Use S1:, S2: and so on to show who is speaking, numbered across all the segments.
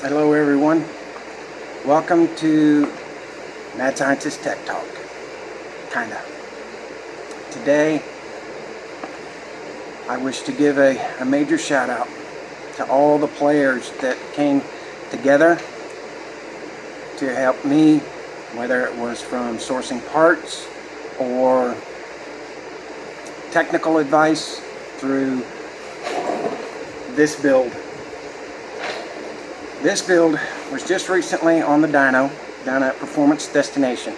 S1: Hello everyone, welcome to Mad Scientist Tech Talk, kinda. Today I wish to give a major shout out to all the players that came together to help me, whether it was from sourcing parts or technical advice through this build. This build was just recently on the dyno down at Performance Destination.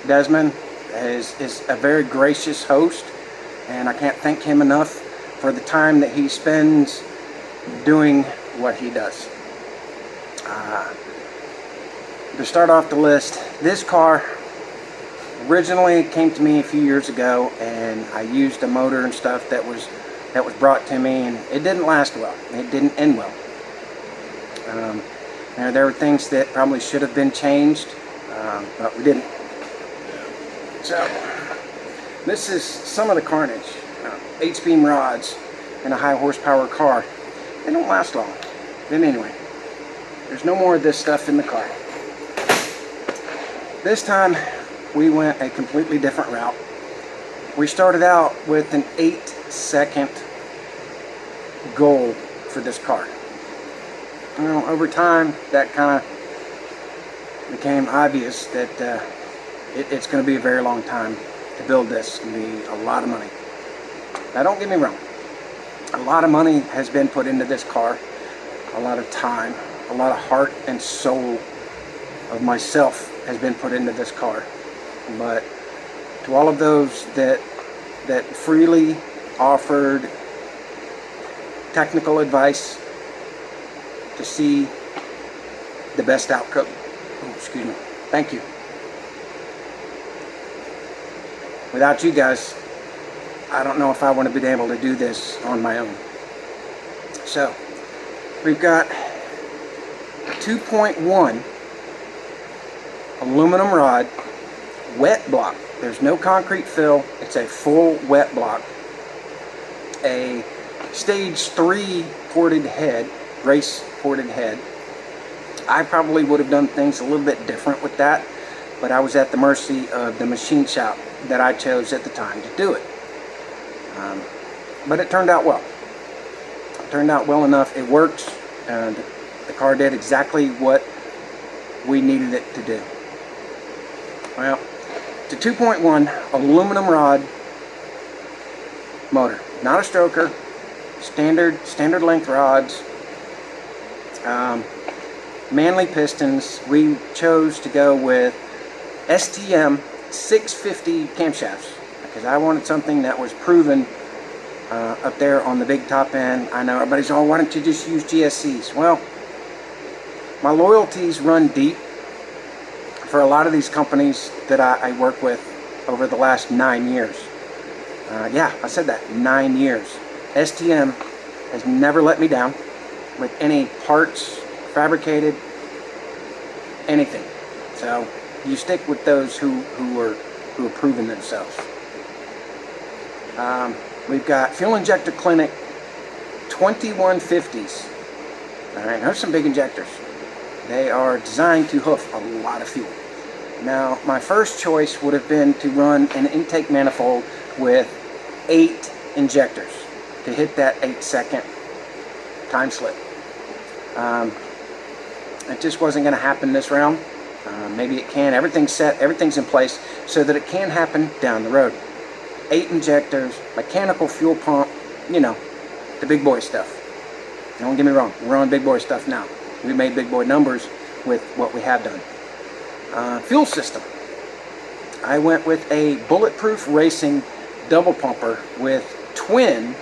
S1: Desmond is a very gracious host, and I can't thank him enough for the time that he spends doing what he does. To start off the list, this car originally came to me a few years ago, and I used a motor and stuff that was brought to me, and it didn't last well. It didn't end well. There were things that probably should have been changed, but we didn't. So this is some of the carnage. H-beam rods in a high horsepower car. They don't last long. Then anyway, there's no more of this stuff in the car. This time we went a completely different route. We started out with an 8-second goal for this car. Over time, that kind of became obvious that it's going to be a very long time to build this. It's going to be a lot of money. Now, don't get me wrong. A lot of money has been put into this car. A lot of time, a lot of heart and soul of myself has been put into this car. But to all of those that freely offered technical advice to see the best outcome. Oh, excuse me. Thank you. Without you guys, I don't know if I would have been able to do this on my own. So, we've got 2.1 aluminum rod, wet block. There's no concrete fill. It's a full wet block. A stage 3 ported head, race ported head. I probably would have done things a little bit different with that, but I was at the mercy of the machine shop that I chose at the time to do it. But it turned out well. It turned out well enough. It worked, and the car did exactly what we needed it to do. Well, it's a 2.1 aluminum rod motor, not a stroker. Standard length rods. Manley pistons. We chose to go with STM 650 camshafts because I wanted something that was proven up there on the big top end. I know everybody's all, why don't you just use GSCs? Well, my loyalties run deep for a lot of these companies that I work with over the last 9 years. Yeah, I said that, 9 years. STM has never let me down with any parts, fabricated, anything. So you stick with those who are proving themselves. We've got Fuel Injector Clinic 2150s. All right, those are some big injectors. They are designed to hoof a lot of fuel. Now, my first choice would have been to run an intake manifold with 8 injectors to hit that 8-second time slip. It just wasn't going to happen this round. Maybe it can. Everything's set, everything's in place so that it can happen down the road. 8 injectors, mechanical fuel pump, you know, the big boy stuff. Don't get me wrong, we're on big boy stuff now. We made big boy numbers with what we have done. Fuel system. I went with a Bulletproof Racing double pumper with twin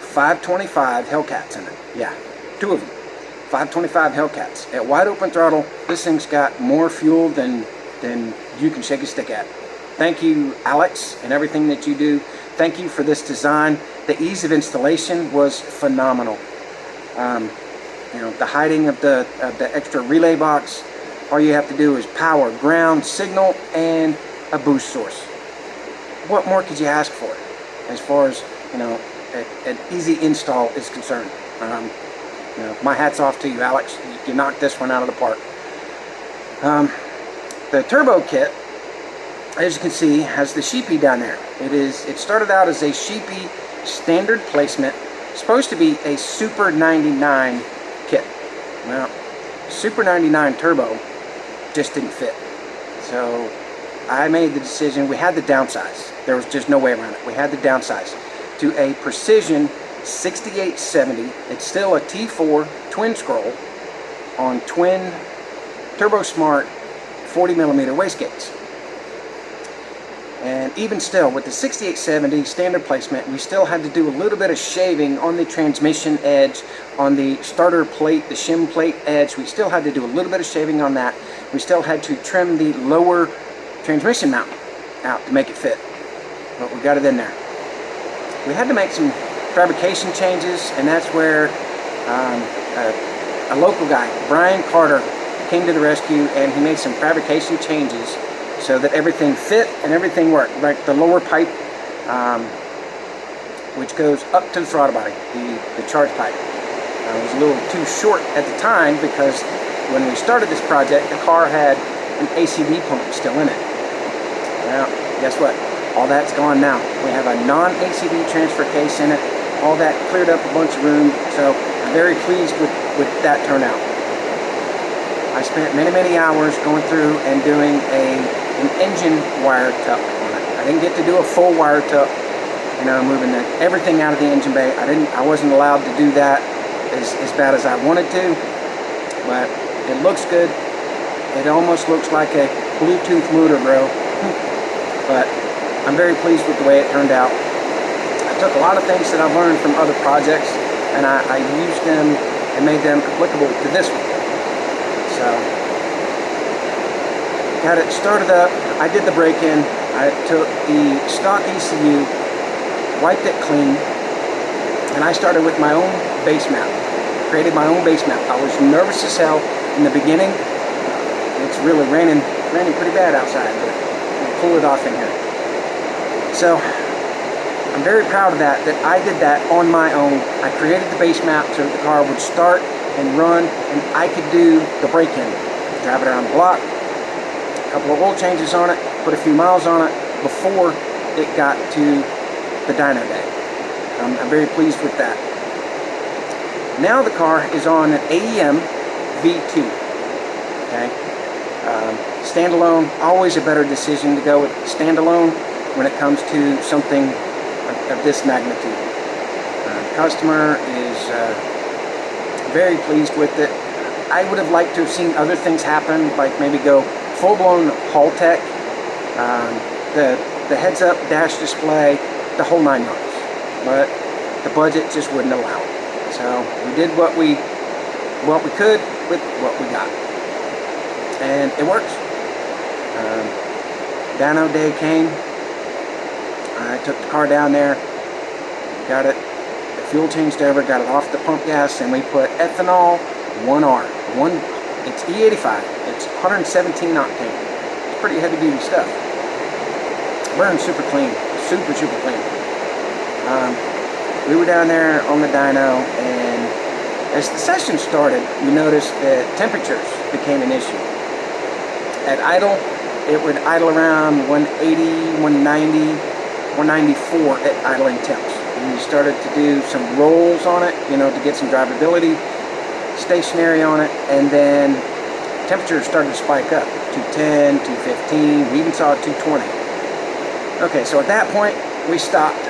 S1: 525 Hellcats in it. Yeah, 2 of them. 525 Hellcats. At wide open throttle, this thing's got more fuel than you can shake a stick at. Thank you, Alex, and everything that you do. Thank you for this design. The ease of installation was phenomenal. The hiding of the extra relay box. All you have to do is power, ground, signal, and a boost source. What more could you ask for as far as an easy install is concerned? You know, my hat's off to you, Alex. You knocked this one out of the park. The turbo kit, as you can see, has the Sheepy down there. It started out as a Sheepy standard placement, supposed to be a Super 99 kit. Well, Super 99 turbo just didn't fit. So I made the decision, we had to downsize. There was just no way around it. We had to downsize to a Precision 6870. It's still a T4 twin scroll on twin Turbo Smart 40mm wastegates. And even still, with the 6870 standard placement, we still had to do a little bit of shaving on the transmission edge, on the starter plate, the shim plate edge. We still had to do a little bit of shaving on that. We still had to trim the lower transmission mount out to make it fit. But we got it in there. We had to make some fabrication changes, and that's where a local guy, Brian Carter, came to the rescue, and he made some fabrication changes so that everything fit and everything worked. Like the lower pipe, which goes up to the throttle body, the charge pipe, was a little too short at the time, because when we started this project, the car had an ACV pump still in it. Well, guess what? All that's gone now. We have a non-ACV transfer case in it. All that cleared up a bunch of room, so I'm very pleased with that turnout. I spent many hours going through and doing an engine wire tuck on it. I didn't get to do a full wire tuck, you know, moving everything out of the engine bay. I wasn't allowed to do that as bad as I wanted to, but it looks good. It almost looks like a Bluetooth motor, bro. But I'm very pleased with the way it turned out. I took a lot of things that I've learned from other projects, and I used them and made them applicable to this one. So, got it started up. I did the break-in. I took the stock ECU, wiped it clean, and I started with my own base map. Created my own base map. I was nervous as hell in the beginning. It's really raining pretty bad outside, but we'll pull it off in here. So, I'm very proud of that I did that on my own. I created the base map so that the car would start and run, and I could do the break-in. Drive it around the block, a couple of oil changes on it, put a few miles on it before it got to the dyno day. I'm very pleased with that. Now the car is on an AEM V2. Okay, standalone, always a better decision to go with standalone when it comes to something of this magnitude. The customer is very pleased with it. I would have liked to have seen other things happen, like maybe go full-blown Hall Tech, the heads-up dash display, the whole 9 yards. But the budget just wouldn't allow it. So we did what we could with what we got, and it works. Dyno day came. I took the car down there, got it, the fuel changed over, got it off the pump gas, and we put ethanol 1R. It's E85. It's 117 octane. It's pretty heavy duty stuff. Burns super clean, super clean. We were down there on the dyno, and as the session started, we noticed that temperatures became an issue. At idle, it would idle around 180, 190, 194 at idling temps. And we started to do some rolls on it, you know, to get some drivability, stationary on it, and then temperatures started to spike up. 210, 215, we even saw 220. Okay, so at that point, we stopped,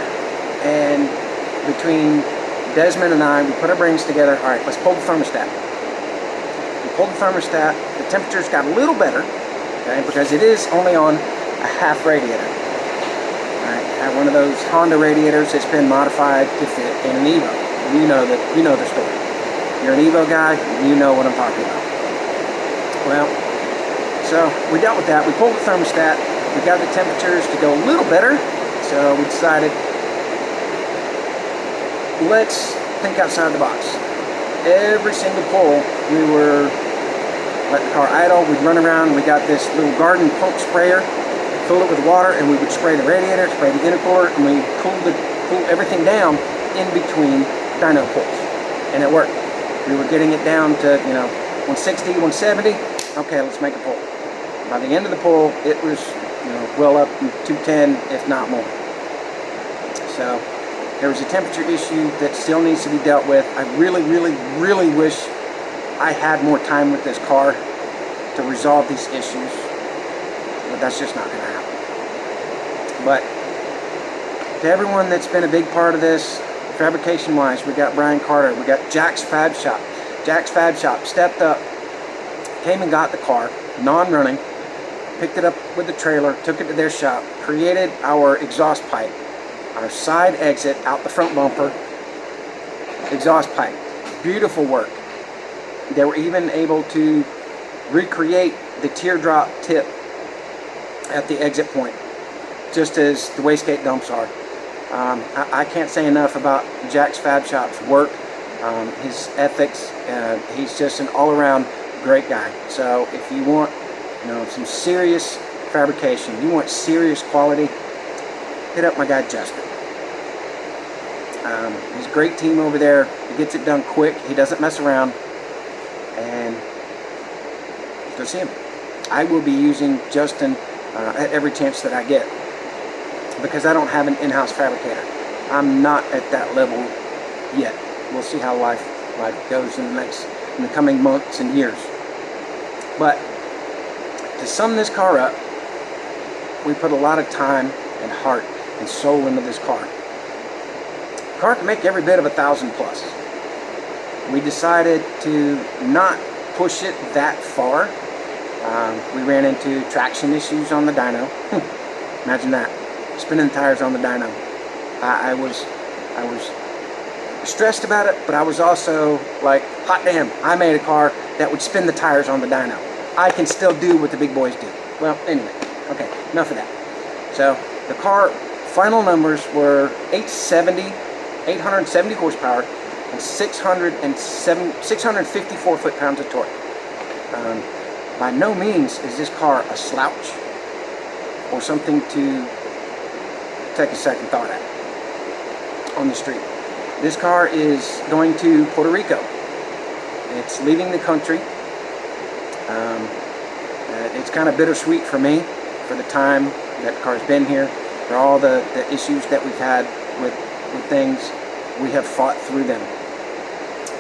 S1: and between Desmond and I, we put our brains together. All right, let's pull the thermostat. We pulled the thermostat. The temperatures got a little better, okay, because it is only on a half radiator. I have one of those Honda radiators that's been modified to fit in an Evo. You know the story. You're an Evo guy, you know what I'm talking about. Well, so we dealt with that. We pulled the thermostat. We got the temperatures to go a little better. So we decided, let's think outside the box. Every single pull, we were letting the car idle. We'd run around. We got this little garden pump sprayer. Fill it with water, and we would spray the radiator, spray the intercooler, and we cool everything down in between dyno pulls, and it worked. We were getting it down to, 160, 170. Okay, let's make a pull. By the end of the pull, it was, well up in 210, if not more. So there was a temperature issue that still needs to be dealt with. I really, really, really wish I had more time with this car to resolve these issues, but that's just not going to happen. But to everyone that's been a big part of this, fabrication wise, we got Brian Carter, we got Jack's Fab Shop. Jack's Fab Shop stepped up, came and got the car, non-running, picked it up with the trailer, took it to their shop, created our exhaust pipe, our side exit out the front bumper, exhaust pipe. Beautiful work. They were even able to recreate the teardrop tip at the exit point, just as the wastegate dumps are. I can't say enough about Jack's Fab Shop's work, his ethics. He's just an all-around great guy. So if you want, some serious fabrication, you want serious quality, hit up my guy Justin. He's a great team over there. He gets it done quick. He doesn't mess around. And go see him. I will be using Justin at every chance that I get, because I don't have an in-house fabricator. I'm not at that level yet. We'll see how life goes in the coming months and years. But to sum this car up, we put a lot of time and heart and soul into this car. The car can make every bit of 1,000 plus. We decided to not push it that far. We ran into traction issues on the dyno. Imagine that. Spinning tires on the dyno. I was stressed about it, but I was also like, hot damn, I made a car that would spin the tires on the dyno. I can still do what the big boys do. Well, anyway, okay, enough of that. So the car final numbers were 870 horsepower and 654 foot-pounds of torque. By no means is this car a slouch or something to take a second thought at on the street. This car is going to Puerto Rico. It's leaving the country. It's kind of bittersweet for me for the time that the car's been here, for all the issues that we've had with things. We have fought through them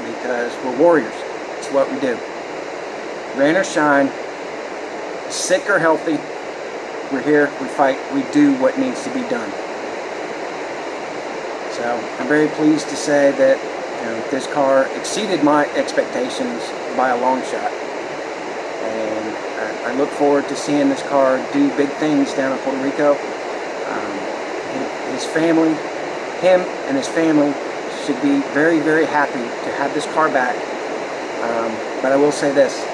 S1: because we're warriors. It's what we do. Rain or shine, sick or healthy, we're here, we fight, we do what needs to be done. So I'm very pleased to say that this car exceeded my expectations by a long shot. And I look forward to seeing this car do big things down in Puerto Rico. His family, him and his family should be very, very happy to have this car back. But I will say this.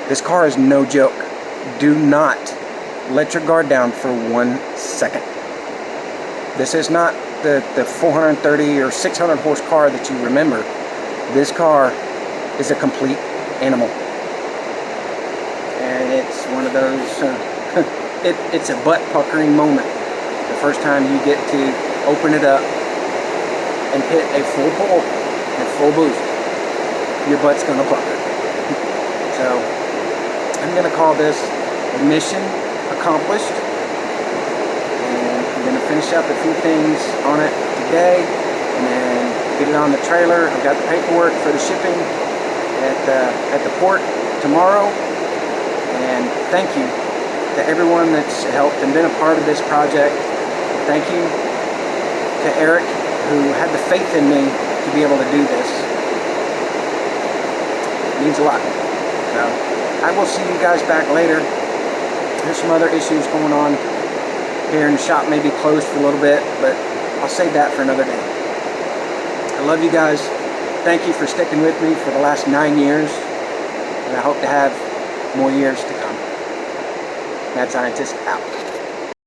S1: This car is no joke. Do not let your guard down for 1 second. This is not the 430 or 600 horse car that you remember. This car is a complete animal. And it's one of those, it's a butt puckering moment. The first time you get to open it up and hit a full pull and full boost, your butt's gonna pucker. So I'm gonna call this a mission accomplished. I'm going to finish up a few things on it today and then get it on the trailer. I've got the paperwork for the shipping at the port tomorrow. And thank you to everyone that's helped and been a part of this project. Thank you to Eric, who had the faith in me to be able to do this. It means a lot. So I will see you guys back later. There's some other issues going on here in the shop, may be closed for a little bit, but I'll save that for another day. I love you guys. Thank you for sticking with me for the last 9 years, and I hope to have more years to come. Mad Scientist out.